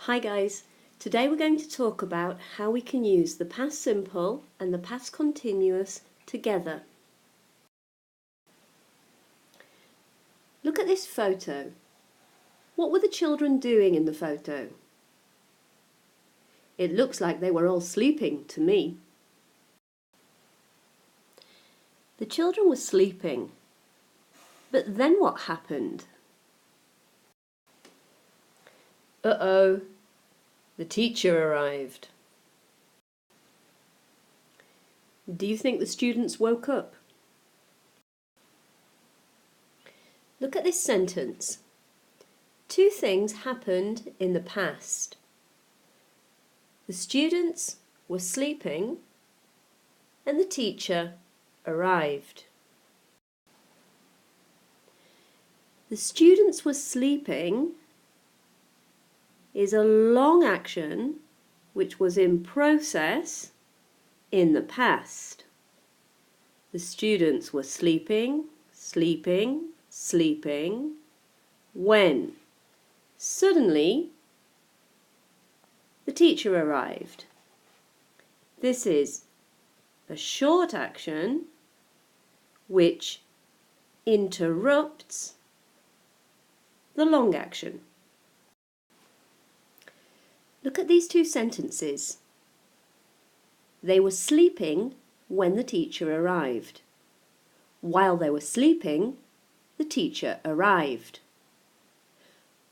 Hi guys, today we're going to talk about how we can use the past simple and the past continuous together. Look at this photo. What were the children doing in the photo? It looks like they were all sleeping to me. The children were sleeping, but then what happened? Uh-oh, the teacher arrived. Do you think the students woke up? Look at this sentence. Two things happened in the past. The students were sleeping and the teacher arrived. The students were sleeping is a long action which was in process in the past. The students were sleeping, sleeping, sleeping when suddenly the teacher arrived. This is a short action which interrupts the long action. Look at these two sentences. They were sleeping when the teacher arrived. While they were sleeping, the teacher arrived.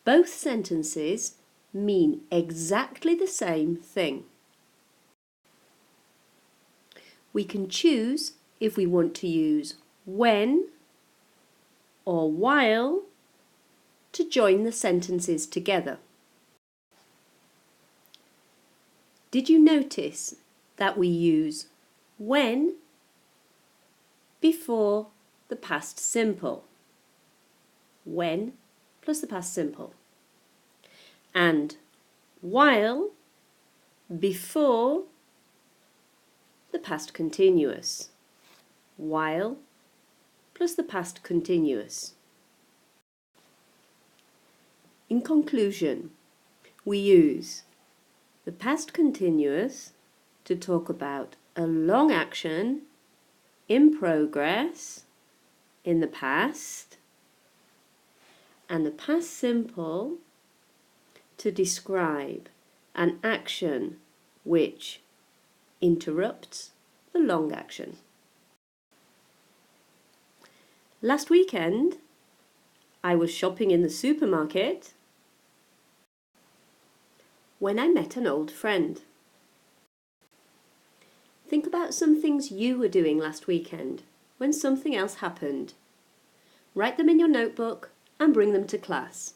Both sentences mean exactly the same thing. We can choose if we want to use when or while to join the sentences together. Did you notice that we use when before the past simple? When plus the past simple. And while before the past continuous. While plus the past continuous. In conclusion, we use the past continuous to talk about a long action in progress in the past, and the past simple to describe an action which interrupts the long action. Last weekend, I was shopping in the supermarket when I met an old friend. Think about some things you were doing last weekend when something else happened. Write them in your notebook and bring them to class.